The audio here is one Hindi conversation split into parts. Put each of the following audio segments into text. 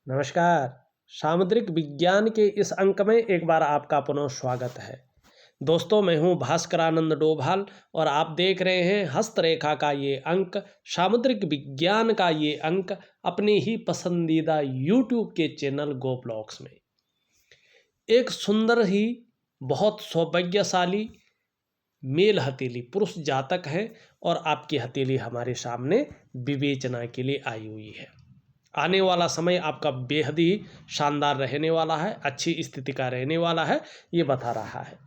नमस्कार। सामुद्रिक विज्ञान के इस अंक में एक बार आपका पुनः स्वागत है। दोस्तों, मैं हूं भास्करानंद डोभाल और आप देख रहे हैं हस्तरेखा का ये अंक, सामुद्रिक विज्ञान का ये अंक अपने ही पसंदीदा यूट्यूब के चैनल गो ब्लॉग्स में। एक सुंदर ही बहुत सौभाग्यशाली मेल हथेली पुरुष जातक है और आपकी हथेली हमारे सामने विवेचना के लिए आई हुई है। आने वाला समय आपका बेहद ही शानदार रहने वाला है, अच्छी स्थिति का रहने वाला है, ये बता रहा है।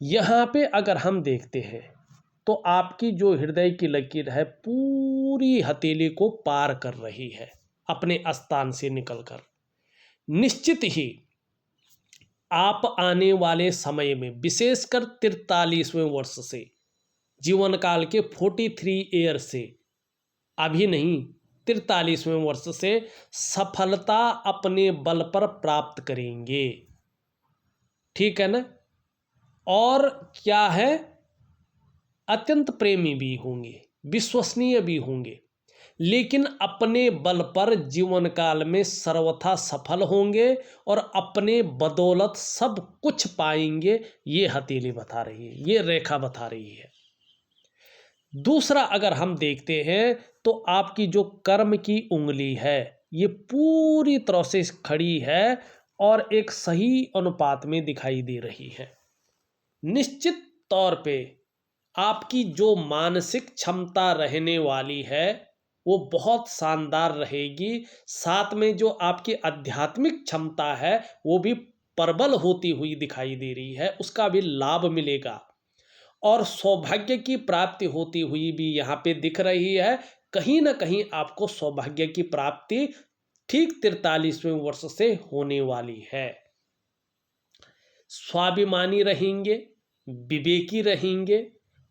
यहाँ पे अगर हम देखते हैं तो आपकी जो हृदय की लकीर है पूरी हथेली को पार कर रही है अपने स्थान से निकलकर। निश्चित ही आप आने वाले समय में विशेषकर 43वें वर्ष से जीवन काल के 43 ईयर से, अभी नहीं 43वें वर्ष से सफलता अपने बल पर प्राप्त करेंगे। ठीक है ना। और क्या है, अत्यंत प्रेमी भी होंगे, विश्वसनीय भी होंगे, लेकिन अपने बल पर जीवन काल में सर्वथा सफल होंगे और अपने बदौलत सब कुछ पाएंगे। ये हथेली बता रही है, ये रेखा बता रही है। दूसरा अगर हम देखते हैं तो आपकी जो कर्म की उंगली है ये पूरी तरह से खड़ी है और एक सही अनुपात में दिखाई दे रही है। निश्चित तौर पे आपकी जो मानसिक क्षमता रहने वाली है वो बहुत शानदार रहेगी। साथ में जो आपकी आध्यात्मिक क्षमता है वो भी प्रबल होती हुई दिखाई दे रही है, उसका भी लाभ मिलेगा। और सौभाग्य की प्राप्ति होती हुई भी यहाँ पे दिख रही है। कहीं ना कहीं आपको सौभाग्य की प्राप्ति ठीक 43वें वर्ष से होने वाली है। स्वाभिमानी रहेंगे, विवेकी रहेंगे,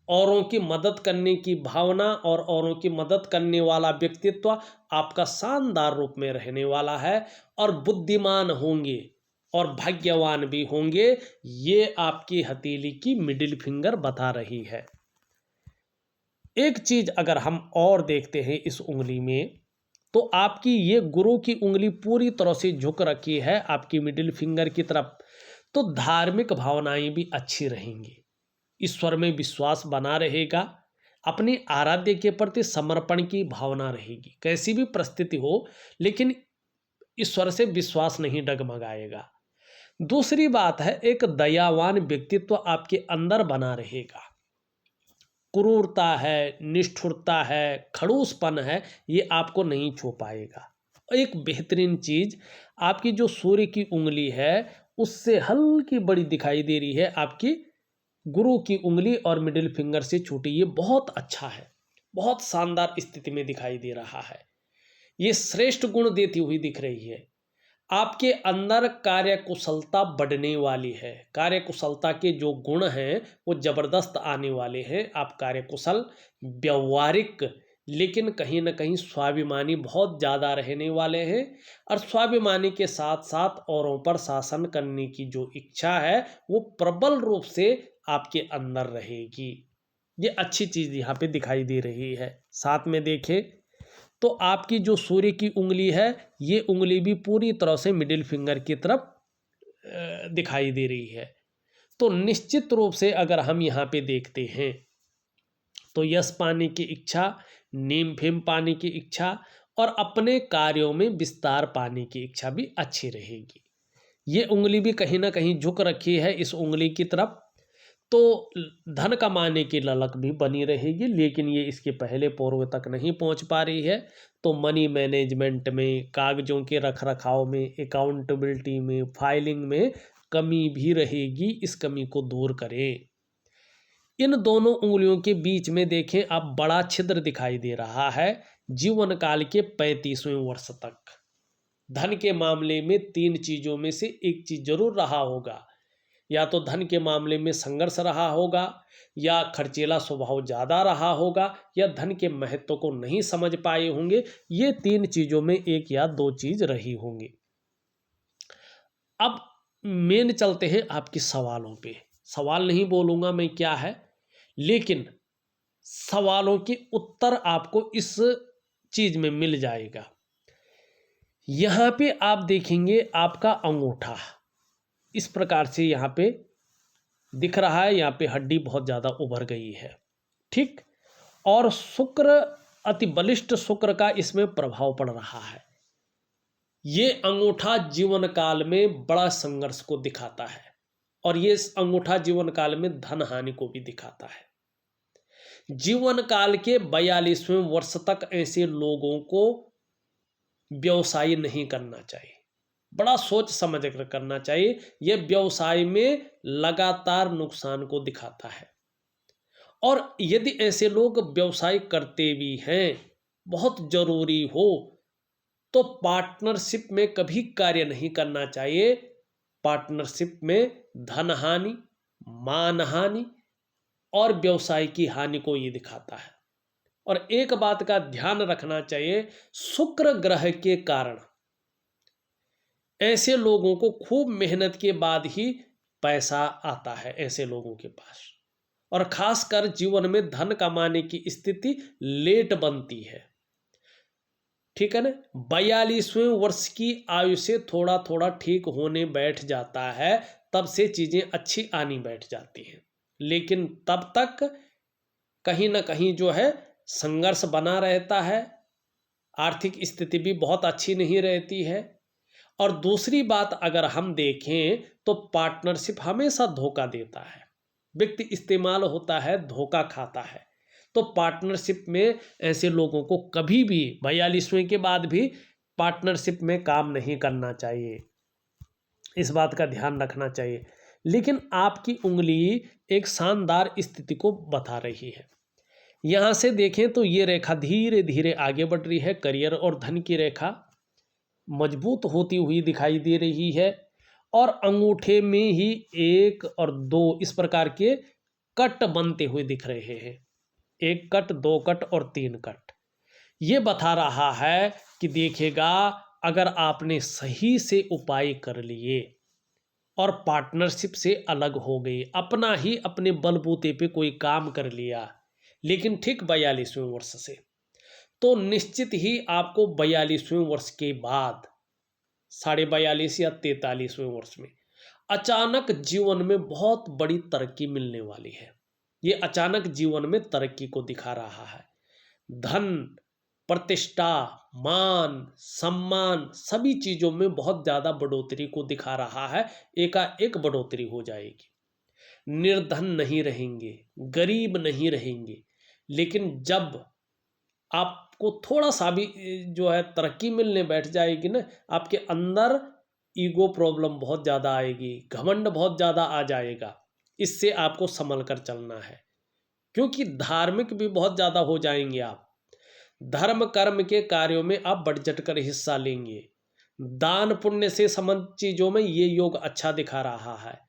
औरों की मदद करने की भावना और औरों की मदद करने वाला व्यक्तित्व आपका शानदार रूप में रहने वाला है। और बुद्धिमान होंगे और भाग्यवान भी होंगे। ये आपकी हथेली की मिडिल फिंगर बता रही है। एक चीज अगर हम और देखते हैं इस उंगली में, तो आपकी ये गुरु की उंगली पूरी तरह से झुक रखी है आपकी मिडिल फिंगर की तरफ। तो धार्मिक भावनाएं भी अच्छी रहेंगी, ईश्वर में विश्वास बना रहेगा, अपने आराध्य के प्रति समर्पण की भावना रहेगी। कैसी भी परिस्थिति हो लेकिन ईश्वर से विश्वास नहीं डगमगाएगा। दूसरी बात है, एक दयावान व्यक्तित्व आपके अंदर बना रहेगा। क्रूरता है, निष्ठुरता है, खड़ूसपन है, ये आपको नहीं छू पाएगा। एक बेहतरीन चीज, आपकी जो सूर्य की उंगली है उससे हल्की बड़ी दिखाई दे रही है आपकी गुरु की उंगली और मिडिल फिंगर से छूटी। ये बहुत अच्छा है, बहुत शानदार स्थिति में दिखाई दे रहा है। ये श्रेष्ठ गुण देती हुई दिख रही है। आपके अंदर कार्यकुशलता बढ़ने वाली है। कार्यकुशलता के जो गुण हैं वो जबरदस्त आने वाले हैं। आप कार्यकुशल, व्यवहारिक, लेकिन कहीं ना कहीं स्वाभिमानी बहुत ज़्यादा रहने वाले हैं। और स्वाभिमानी के साथ साथ औरों पर शासन करने की जो इच्छा है वो प्रबल रूप से आपके अंदर रहेगी। ये अच्छी चीज़ यहाँ पे दिखाई दे रही है। साथ में देखें तो आपकी जो सूर्य की उंगली है ये उंगली भी पूरी तरह से मिडिल फिंगर की तरफ दिखाई दे रही है। तो निश्चित रूप से अगर हम यहाँ पे देखते हैं तो यश पाने की इच्छा, नीम फेम पाने की इच्छा और अपने कार्यों में विस्तार पाने की इच्छा भी अच्छी रहेगी। ये उंगली भी कहीं ना कहीं झुक रखी है इस उंगली की तरफ, तो धन कमाने की ललक भी बनी रहेगी, लेकिन ये इसके पहले पूर्व तक नहीं पहुंच पा रही है। तो मनी मैनेजमेंट में, कागजों के रख रखाव में, अकाउंटेबिलिटी में, फाइलिंग में कमी भी रहेगी। इस कमी को दूर करें। इन दोनों उंगलियों के बीच में देखें अब बड़ा छिद्र दिखाई दे रहा है। जीवन काल के 35वें वर्ष तक धन के मामले में 3 चीजों में से एक चीज जरूर रहा होगा। या तो धन के मामले में संघर्ष रहा होगा, या खर्चीला स्वभाव ज़्यादा रहा होगा, या धन के महत्व को नहीं समझ पाए होंगे। ये 3 चीज़ों में एक या 2 चीज़ रही होंगी। अब मेन चलते हैं आपके सवालों पे। सवाल नहीं बोलूँगा मैं क्या है, लेकिन सवालों के उत्तर आपको इस चीज़ में मिल जाएगा। यहाँ पे आप देखेंगे आपका अंगूठा इस प्रकार से यहाँ पे दिख रहा है, यहाँ पे हड्डी बहुत ज़्यादा उभर गई है, ठीक। और शुक्र, अति बलिष्ठ शुक्र का इसमें प्रभाव पड़ रहा है। ये अंगूठा जीवन काल में बड़ा संघर्ष को दिखाता है और ये अंगूठा जीवन काल में धन हानि को भी दिखाता है। जीवन काल के 42वें वर्ष तक ऐसे लोगों को व्यवसाय नहीं करना चाहिए, बड़ा सोच समझ कर करना चाहिए। यह व्यवसाय में लगातार नुकसान को दिखाता है और यदि ऐसे लोग व्यवसाय करते भी हैं, बहुत जरूरी हो तो पार्टनरशिप में कभी कार्य नहीं करना चाहिए। पार्टनरशिप में धन हानि, मान हानि और व्यवसाय की हानि को ये दिखाता है। और एक बात का ध्यान रखना चाहिए, शुक्र ग्रह के कारण ऐसे लोगों को खूब मेहनत के बाद ही पैसा आता है ऐसे लोगों के पास, और खासकर जीवन में धन कमाने की स्थिति लेट बनती है, ठीक है ना। 42वें वर्ष की आयु से थोड़ा थोड़ा ठीक होने बैठ जाता है, तब से चीजें अच्छी आनी बैठ जाती हैं, लेकिन तब तक कहीं ना कहीं जो है संघर्ष बना रहता है, आर्थिक स्थिति भी बहुत अच्छी नहीं रहती है। और दूसरी बात अगर हम देखें तो पार्टनरशिप हमेशा धोखा देता है, व्यक्ति इस्तेमाल होता है, धोखा खाता है। तो पार्टनरशिप में ऐसे लोगों को कभी भी 42वें के बाद भी पार्टनरशिप में काम नहीं करना चाहिए, इस बात का ध्यान रखना चाहिए। लेकिन आपकी उंगली एक शानदार स्थिति को बता रही है। यहाँ से देखें तो ये रेखा धीरे धीरे आगे बढ़ रही है, करियर और धन की रेखा मजबूत होती हुई दिखाई दे रही है और अंगूठे में ही 1 और 2 इस प्रकार के कट बनते हुए दिख रहे हैं, 1 कट, 2 कट और 3 कट। ये बता रहा है कि देखिएगा, अगर आपने सही से उपाय कर लिए और पार्टनरशिप से अलग हो गई, अपना ही अपने बलबूते पे कोई काम कर लिया, लेकिन ठीक 42वें वर्ष से, तो निश्चित ही आपको 42वें वर्ष के बाद 42.5 या 43वें वर्ष में अचानक जीवन में बहुत बड़ी तरक्की मिलने वाली है। ये अचानक जीवन में तरक्की को दिखा रहा है। धन, प्रतिष्ठा, मान, सम्मान सभी चीजों में बहुत ज्यादा बढ़ोतरी को दिखा रहा है, एकाएक बढ़ोतरी हो जाएगी। निर्धन नहीं रहेंगे, गरीब नहीं रहेंगे, लेकिन जब आपको थोड़ा सा भी जो है तरक्की मिलने बैठ जाएगी ना, आपके अंदर ईगो प्रॉब्लम बहुत ज़्यादा आएगी, घमंड बहुत ज़्यादा आ जाएगा। इससे आपको संभल कर चलना है, क्योंकि धार्मिक भी बहुत ज़्यादा हो जाएंगे आप। धर्म कर्म के कार्यों में आप बढ़ चढ़ कर हिस्सा लेंगे। दान पुण्य से संबंधित चीज़ों में ये योग अच्छा दिखा रहा है।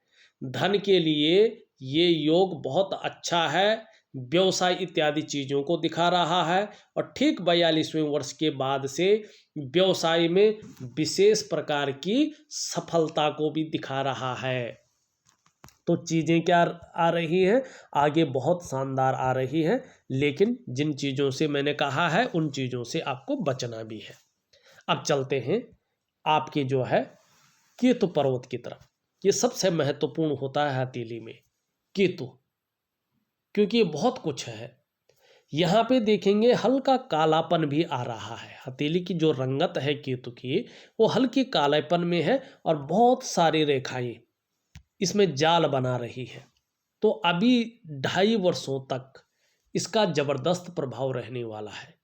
धन के लिए ये योग बहुत अच्छा है, व्यवसाय इत्यादि चीज़ों को दिखा रहा है। और ठीक 42वें वर्ष के बाद से व्यवसाय में विशेष प्रकार की सफलता को भी दिखा रहा है। तो चीज़ें क्या आ रही हैं, आगे बहुत शानदार आ रही हैं, लेकिन जिन चीज़ों से मैंने कहा है उन चीज़ों से आपको बचना भी है। अब चलते हैं आपके जो है केतु पर्वत की तरफ। ये सबसे महत्वपूर्ण होता है हथेली में केतु, क्योंकि ये बहुत कुछ है। यहाँ पे देखेंगे हल्का कालापन भी आ रहा है। हथेली की जो रंगत है केतु की, वो हल्की कालापन में है और बहुत सारी रेखाएं इसमें जाल बना रही है। तो अभी 2.5 वर्षों तक इसका जबरदस्त प्रभाव रहने वाला है।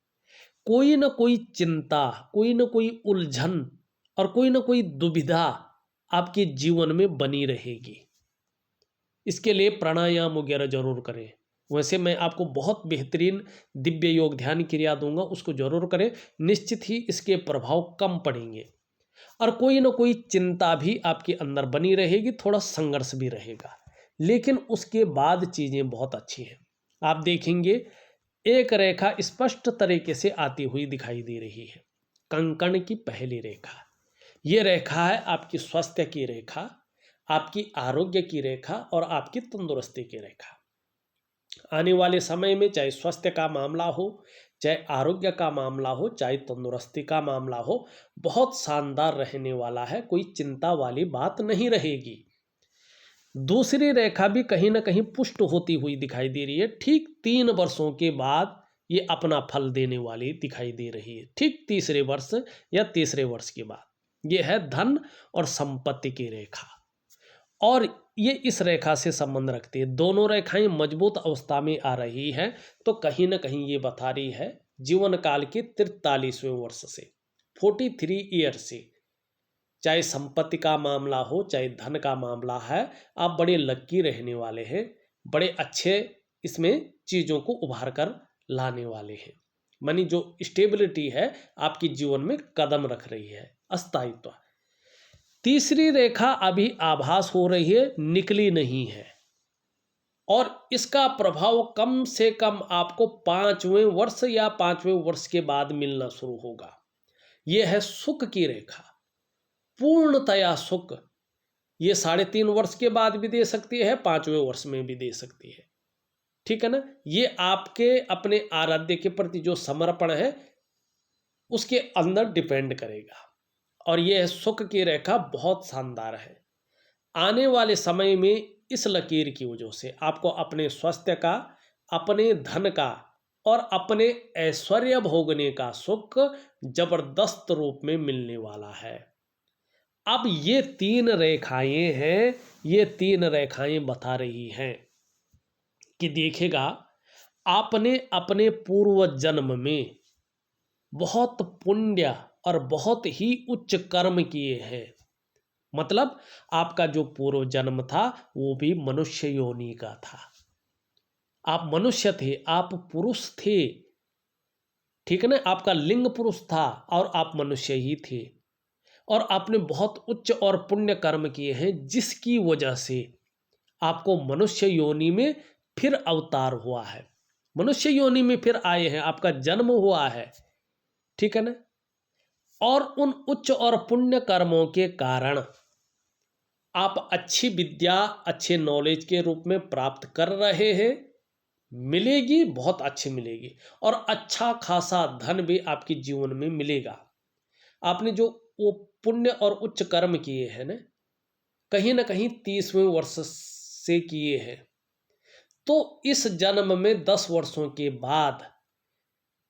कोई ना कोई चिंता, कोई ना कोई उलझन और कोई ना कोई दुविधा आपके जीवन में बनी रहेगी। इसके लिए प्राणायाम वगैरह जरूर करें। वैसे मैं आपको बहुत बेहतरीन दिव्य योग ध्यान क्रिया दूंगा, उसको जरूर करें, निश्चित ही इसके प्रभाव कम पड़ेंगे। और कोई ना कोई चिंता भी आपके अंदर बनी रहेगी, थोड़ा संघर्ष भी रहेगा, लेकिन उसके बाद चीज़ें बहुत अच्छी हैं। आप देखेंगे एक रेखा स्पष्ट तरीके से आती हुई दिखाई दे रही है, कंकण की पहली रेखा। ये रेखा है आपकी स्वास्थ्य की रेखा, आपकी आरोग्य की रेखा और आपकी तंदुरुस्ती की रेखा। आने वाले समय में चाहे स्वास्थ्य का मामला हो, चाहे आरोग्य का मामला हो, चाहे तंदुरुस्ती का मामला हो, बहुत शानदार रहने वाला है, कोई चिंता वाली बात नहीं रहेगी। दूसरी रेखा भी कहीं ना कहीं पुष्ट होती हुई दिखाई दे रही है। ठीक 3 वर्षों के बाद ये अपना फल देने वाली दिखाई दे रही है, ठीक तीसरे वर्ष या तीसरे वर्ष के बाद। ये है धन और संपत्ति की रेखा, और ये इस रेखा से संबंध रखती है। दोनों रेखाएं मजबूत अवस्था में आ रही हैं, तो कहीं ना कहीं ये बता रही है जीवन काल के 43वें वर्ष से, 43 ईयर से, चाहे संपत्ति का मामला हो, चाहे धन का मामला है, आप बड़े लक्की रहने वाले हैं, बड़े अच्छे इसमें चीज़ों को उभार कर लाने वाले हैं। मानी जो स्टेबिलिटी है आपकी जीवन में कदम रख रही है, अस्थायित्व। तीसरी रेखा अभी आभास हो रही है, निकली नहीं है, और इसका प्रभाव कम से कम आपको 5वें वर्ष या 5वें वर्ष के बाद मिलना शुरू होगा। यह है सुख की रेखा, पूर्णतया सुख। ये 3.5 वर्ष के बाद भी दे सकती है, 5वें वर्ष में भी दे सकती है, ठीक है ना। ये आपके अपने आराध्य के प्रति जो समर्पण है उसके अंदर डिपेंड करेगा। और यह सुख की रेखा बहुत शानदार है। आने वाले समय में इस लकीर की वजह से आपको अपने स्वास्थ्य का, अपने धन का और अपने ऐश्वर्य भोगने का सुख जबरदस्त रूप में मिलने वाला है। अब ये 3 रेखाएं हैं, ये 3 रेखाएं बता रही हैं कि देखिएगा, आपने अपने पूर्व जन्म में बहुत पुण्य और बहुत ही उच्च कर्म किए हैं। मतलब आपका जो पूर्व जन्म था वो भी मनुष्य योनि का था। आप मनुष्य थे, आप पुरुष थे, ठीक है ना। आपका लिंग पुरुष था और आप मनुष्य ही थे, और आपने बहुत उच्च और पुण्य कर्म किए हैं, जिसकी वजह से आपको मनुष्य योनि में फिर अवतार हुआ है, मनुष्य योनि में फिर आए हैं, आपका जन्म हुआ है, ठीक है ना। और उन उच्च और पुण्य कर्मों के कारण आप अच्छी विद्या, अच्छे नॉलेज के रूप में प्राप्त कर रहे हैं, मिलेगी, बहुत अच्छी मिलेगी, और अच्छा खासा धन भी आपके जीवन में मिलेगा। आपने जो वो पुण्य और उच्च कर्म किए हैं ना कहीं 30वें वर्ष से किए हैं, तो इस जन्म में 10 वर्षों के बाद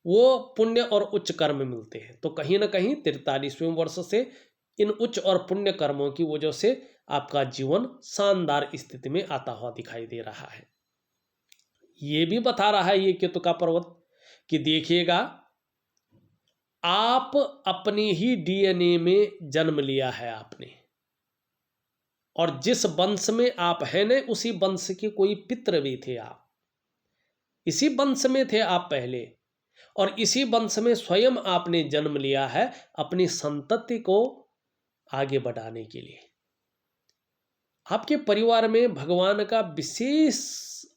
वो पुण्य और उच्च कर्म मिलते हैं। तो कहीं ना कहीं 43वें वर्ष से इन उच्च और पुण्य कर्मों की वजह से आपका जीवन शानदार स्थिति में आता हुआ दिखाई दे रहा है। ये भी बता रहा है ये केतु का पर्वत कि देखिएगा, आप अपने ही डीएनए में जन्म लिया है आपने, और जिस वंश में आप हैं न, उसी वंश के कोई पितृ भी थे आप, इसी वंश में थे आप पहले, और इसी वंश में स्वयं आपने जन्म लिया है अपनी संतति को आगे बढ़ाने के लिए। आपके परिवार में भगवान का विशेष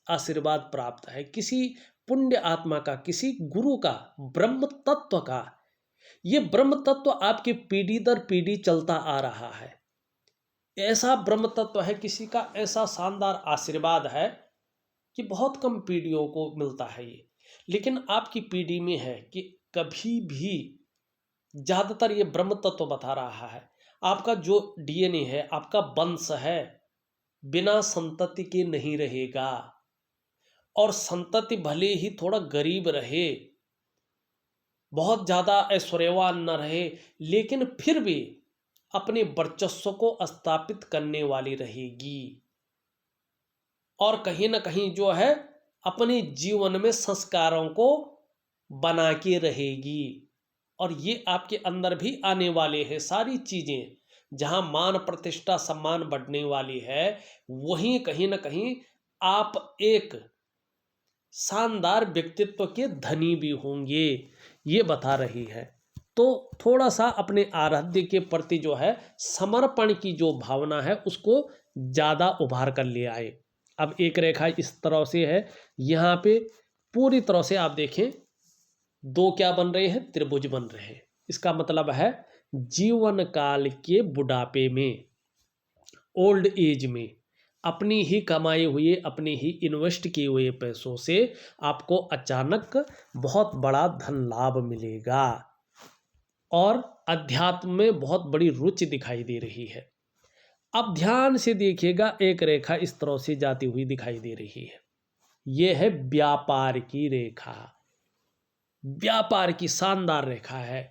आशीर्वाद प्राप्त है, किसी पुण्य आत्मा का, किसी गुरु का, ब्रह्म तत्व का। ये ब्रह्म तत्व आपकी पीढ़ी दर पीढ़ी चलता आ रहा है। ऐसा ब्रह्म तत्व है, किसी का ऐसा शानदार आशीर्वाद है कि बहुत कम पीढ़ियों को मिलता है ये, लेकिन आपकी पीढ़ी में है कि कभी भी ज़्यादातर ये ब्रह्म तत्व बता रहा है। आपका जो डीएनए है, आपका वंश है, बिना संतति के नहीं रहेगा, और संतति भले ही थोड़ा गरीब रहे, बहुत ज़्यादा ऐश्वर्यवान न रहे, लेकिन फिर भी अपने वर्चस्व को स्थापित करने वाली रहेगी, और कहीं ना कहीं जो है अपने जीवन में संस्कारों को बना के रहेगी। और ये आपके अंदर भी आने वाले हैं सारी चीज़ें। जहाँ मान प्रतिष्ठा सम्मान बढ़ने वाली है, वहीं कहीं ना कहीं आप एक शानदार व्यक्तित्व के धनी भी होंगे, ये बता रही है। तो थोड़ा सा अपने आराध्य के प्रति जो है समर्पण की जो भावना है उसको ज़्यादा उभार कर ले आए। अब एक रेखा इस तरह से है, यहाँ पे पूरी तरह से आप देखें 2 क्या बन रहे हैं, त्रिभुज बन रहे हैं। इसका मतलब है जीवन काल के बुढ़ापे में, ओल्ड एज में अपनी ही कमाए हुए, अपने ही इन्वेस्ट किए हुए पैसों से आपको अचानक बहुत बड़ा धन लाभ मिलेगा और अध्यात्म में बहुत बड़ी रुचि दिखाई दे रही है। अब ध्यान से देखिएगा, एक रेखा इस तरह से जाती हुई दिखाई दे रही है। यह है व्यापार की रेखा, व्यापार की शानदार रेखा है,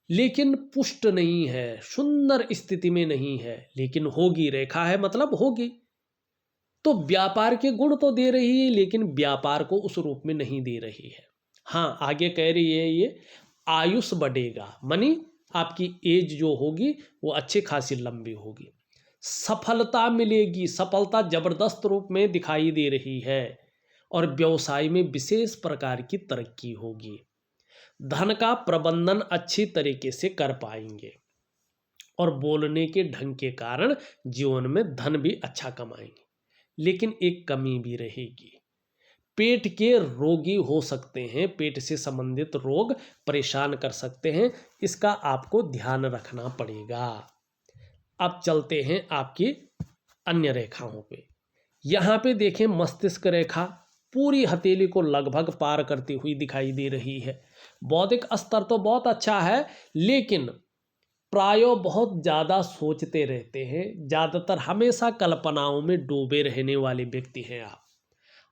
लेकिन पुष्ट नहीं है, सुंदर स्थिति में नहीं है, लेकिन होगी, रेखा है मतलब होगी। तो व्यापार के गुण तो दे रही है, लेकिन व्यापार को उस रूप में नहीं दे रही है। हाँ, आगे कह रही है ये आयुष बढ़ेगा, मानी आपकी एज जो होगी वो अच्छी खासी लंबी होगी। सफलता मिलेगी, सफलता जबरदस्त रूप में दिखाई दे रही है और व्यवसाय में विशेष प्रकार की तरक्की होगी। धन का प्रबंधन अच्छी तरीके से कर पाएंगे और बोलने के ढंग के कारण जीवन में धन भी अच्छा कमाएंगे। लेकिन एक कमी भी रहेगी, पेट के रोगी हो सकते हैं, पेट से संबंधित रोग परेशान कर सकते हैं, इसका आपको ध्यान रखना पड़ेगा। अब चलते हैं आपकी अन्य रेखाओं पे। यहाँ पे देखें, मस्तिष्क रेखा पूरी हथेली को लगभग पार करती हुई दिखाई दे रही है। बौद्धिक स्तर तो बहुत अच्छा है, लेकिन प्रायों बहुत ज़्यादा सोचते रहते हैं, ज़्यादातर हमेशा कल्पनाओं में डूबे रहने वाले व्यक्ति हैं आप।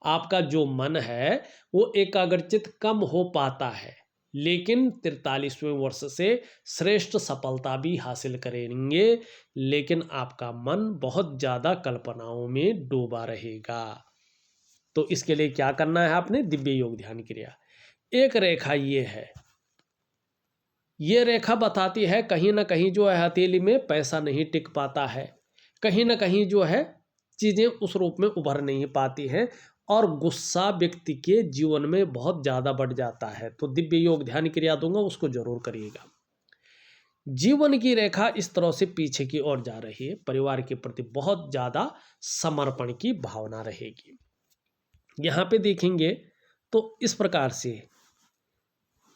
आपका जो मन है वो एकाग्रचित कम हो पाता है, लेकिन 43वें वर्ष से श्रेष्ठ सफलता भी हासिल करेंगे, लेकिन आपका मन बहुत ज़्यादा कल्पनाओं में डूबा रहेगा। तो इसके लिए क्या करना है आपने? दिव्य योग ध्यान क्रिया। एक रेखा ये है, ये रेखा बताती है कहीं ना कहीं जो है हथेली में पैसा नहीं टिक पाता है, कहीं ना कहीं जो है चीज़ें उस रूप में उभर नहीं पाती हैं और गुस्सा व्यक्ति के जीवन में बहुत ज़्यादा बढ़ जाता है। तो दिव्य योग ध्यान क्रिया दूंगा, उसको जरूर करिएगा। जीवन की रेखा इस तरह से पीछे की ओर जा रही है, परिवार के प्रति बहुत ज़्यादा समर्पण की भावना रहेगी। यहाँ पे देखेंगे तो इस प्रकार से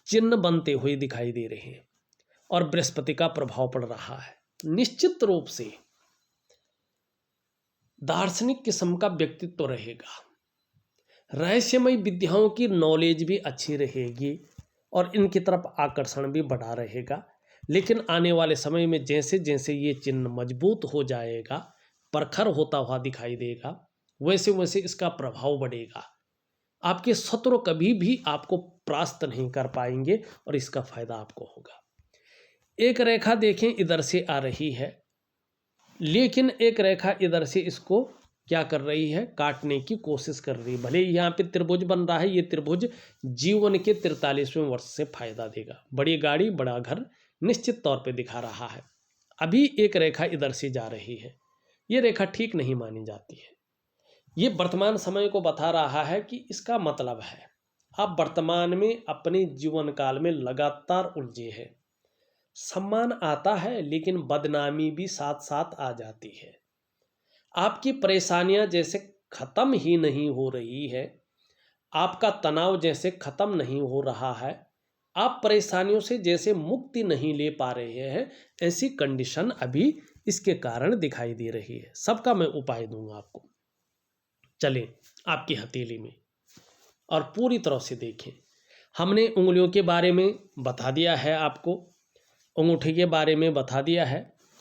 चिन्ह बनते हुए दिखाई दे रहे हैं और बृहस्पति का प्रभाव पड़ रहा है। निश्चित रूप से दार्शनिक किस्म का व्यक्तित्व रहेगा, रहस्यमय विद्याओं की नॉलेज भी अच्छी रहेगी और इनकी तरफ आकर्षण भी बढ़ा रहेगा। लेकिन आने वाले समय में जैसे जैसे ये चिन्ह मजबूत हो जाएगा, प्रखर होता हुआ दिखाई देगा, वैसे वैसे इसका प्रभाव बढ़ेगा। आपके शत्रु कभी भी आपको परास्त नहीं कर पाएंगे और इसका फायदा आपको होगा। एक रेखा देखें इधर से आ रही है, लेकिन एक रेखा इधर से इसको क्या कर रही है? काटने की कोशिश कर रही है। भले ही यहाँ पे त्रिभुज बन रहा है, ये त्रिभुज जीवन के 43वें वर्ष से फायदा देगा। बड़ी गाड़ी बड़ा घर निश्चित तौर पे दिखा रहा है। अभी एक रेखा इधर से जा रही है, ये रेखा ठीक नहीं मानी जाती है। ये वर्तमान समय को बता रहा है कि इसका मतलब है आप वर्तमान में अपने जीवन काल में लगातार उलझे हैं। सम्मान आता है, लेकिन बदनामी भी साथ साथ आ जाती है। आपकी परेशानियां जैसे खत्म ही नहीं हो रही है, आपका तनाव जैसे खत्म नहीं हो रहा है, आप परेशानियों से जैसे मुक्ति नहीं ले पा रहे हैं, ऐसी कंडीशन अभी इसके कारण दिखाई दे रही है। सबका मैं उपाय दूंगा आपको। चलें आपकी हथेली में और पूरी तरह से देखें। हमने उंगलियों के बारे में बता दिया है आपको, अंगूठे के बारे में बता दिया है।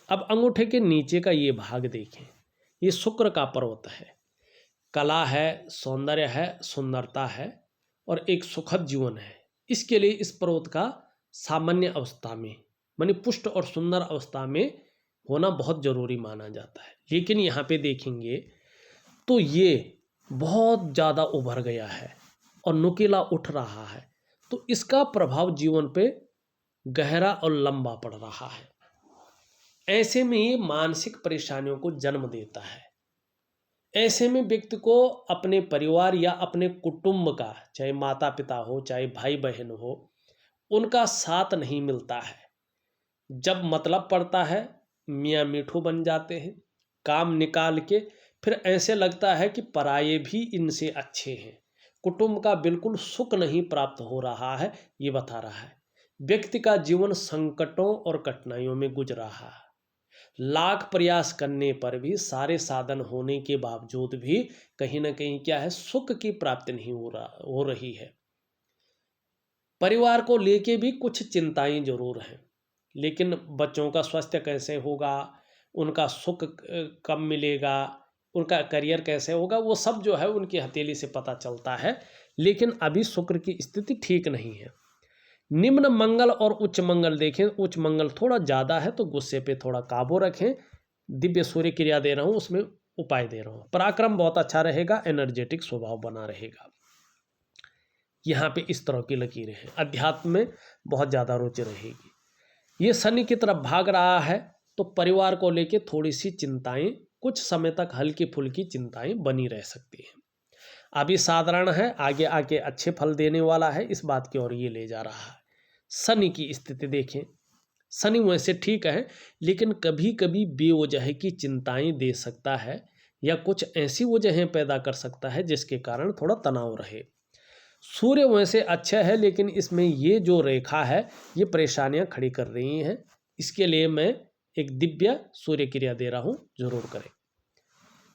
अब अंगूठे के नीचे का ये भाग देखें, ये शुक्र का पर्वत है, कला है, सौंदर्य है, सुंदरता है और एक सुखद जीवन है। इसके लिए इस पर्वत का सामान्य अवस्था में मानी पुष्ट और सुंदर अवस्था में होना बहुत जरूरी माना जाता है। लेकिन यहाँ पे देखेंगे तो ये बहुत ज़्यादा उभर गया है और नुकीला उठ रहा है, तो इसका प्रभाव जीवन पे गहरा और लंबा पड़ रहा है। ऐसे में ये मानसिक परेशानियों को जन्म देता है। ऐसे में व्यक्ति को अपने परिवार या अपने कुटुंब का, चाहे माता पिता हो चाहे भाई बहन हो, उनका साथ नहीं मिलता है। जब मतलब पड़ता है मियाँ मीठू बन जाते हैं, काम निकाल के फिर ऐसे लगता है कि पराये भी इनसे अच्छे हैं। कुटुंब का बिल्कुल सुख नहीं प्राप्त हो रहा है, ये बता रहा है। व्यक्ति का जीवन संकटों और कठिनाइयों में गुजर रहा है। लाख प्रयास करने पर भी, सारे साधन होने के बावजूद भी कहीं ना कहीं क्या है, सुख की प्राप्ति नहीं हो रही है। परिवार को लेके भी कुछ चिंताएं जरूर हैं, लेकिन बच्चों का स्वास्थ्य कैसे होगा, उनका सुख कब मिलेगा, उनका करियर कैसे होगा, वो सब जो है उनकी हथेली से पता चलता है। लेकिन अभी शुक्र की स्थिति ठीक नहीं है। निम्न मंगल और उच्च मंगल देखें, उच्च मंगल थोड़ा ज़्यादा है तो गुस्से पे थोड़ा काबू रखें। दिव्य सूर्य क्रिया दे रहा हूँ, उसमें उपाय दे रहा हूँ। पराक्रम बहुत अच्छा रहेगा, एनर्जेटिक स्वभाव बना रहेगा। यहाँ पे इस तरह की लकीरें हैं। अध्यात्म में बहुत ज़्यादा रुचि रहेगी। ये शनि की तरफ भाग रहा है तो परिवार को लेके थोड़ी सी चिंताएं, कुछ समय तक हल्की फुल्की चिंताएं बनी रह सकती हैं। अभी साधारण है, आगे आके अच्छे फल देने वाला है, इस बात की ओर ये ले जा रहा है। शनि की स्थिति देखें, शनि वैसे ठीक है, लेकिन कभी कभी बेवजह की चिंताएं दे सकता है, या कुछ ऐसी वजहें पैदा कर सकता है जिसके कारण थोड़ा तनाव रहे। सूर्य वैसे अच्छा है, लेकिन इसमें ये जो रेखा है ये परेशानियां खड़ी कर रही हैं। इसके लिए मैं एक दिव्य सूर्य क्रिया दे रहा हूँ, जरूर करें।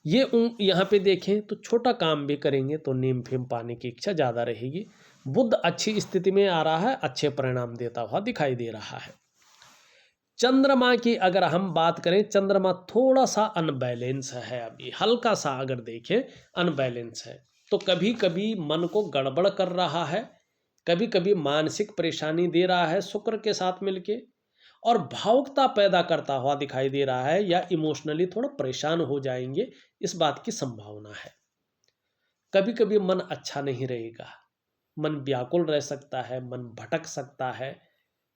ये यहाँ पे देखें तो छोटा काम भी करेंगे तो नीम फिम पाने की इच्छा ज़्यादा रहेगी। बुध अच्छी स्थिति में आ रहा है, अच्छे परिणाम देता हुआ दिखाई दे रहा है। चंद्रमा की अगर हम बात करें, चंद्रमा थोड़ा सा अनबैलेंस है, अभी हल्का सा अगर देखें अनबैलेंस है, तो कभी कभी मन को गड़बड़ कर रहा है, कभी कभी मानसिक परेशानी दे रहा है शुक्र के साथ मिलके, और भावुकता पैदा करता हुआ दिखाई दे रहा है, या इमोशनली थोड़ा परेशान हो जाएंगे, इस बात की संभावना है। कभी कभी मन अच्छा नहीं रहेगा, मन व्याकुल रह सकता है, मन भटक सकता है,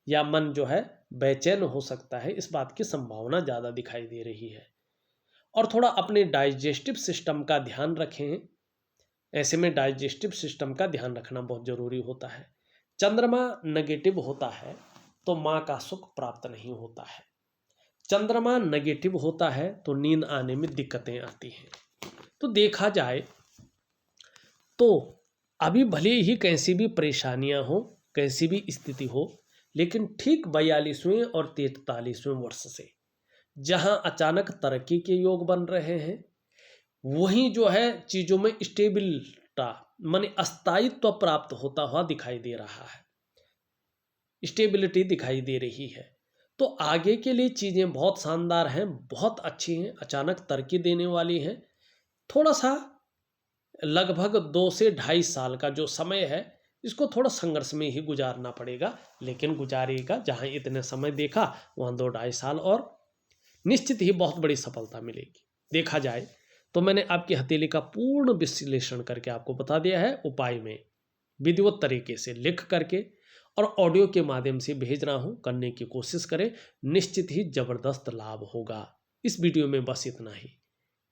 या मन जो है बेचैन हो सकता है, इस बात की संभावना ज़्यादा दिखाई दे रही है। और थोड़ा अपने डाइजेस्टिव सिस्टम का ध्यान रखें। ऐसे में डाइजेस्टिव सिस्टम का ध्यान रखना बहुत ज़रूरी होता है। चंद्रमा नेगेटिव होता है तो माँ का सुख प्राप्त नहीं होता है। चंद्रमा नेगेटिव होता है तो नींद आने में दिक्कतें आती हैं। तो देखा जाए तो अभी भले ही कैसी भी परेशानियां हो, कैसी भी स्थिति हो, लेकिन ठीक 42वें और 43वें वर्ष से जहां अचानक तरक्की के योग बन रहे हैं, वहीं जो है चीज़ों में स्टेबिलिटी माने अस्थायित्व प्राप्त होता हुआ दिखाई दे रहा है, स्टेबिलिटी दिखाई दे रही है। तो आगे के लिए चीज़ें बहुत शानदार हैं, बहुत अच्छी हैं, अचानक तरक्की देने वाली हैं। थोड़ा सा लगभग 2 से 2.5 साल का जो समय है, इसको थोड़ा संघर्ष में ही गुजारना पड़ेगा, लेकिन गुजारेगा। जहाँ इतने समय देखा वहाँ 2-2.5 साल और निश्चित ही बहुत बड़ी सफलता मिलेगी। देखा जाए तो मैंने आपकी हथेली का पूर्ण विश्लेषण करके आपको बता दिया है, उपाय में विधिवत तरीके से लिख करके और ऑडियो के माध्यम से भेज रहा हूँ। करने की कोशिश करें, निश्चित ही जबरदस्त लाभ होगा। इस वीडियो में बस इतना ही।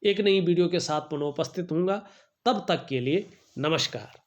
एक नई वीडियो के साथ पुनः उपस्थित होऊंगा, तब तक के लिए नमस्कार।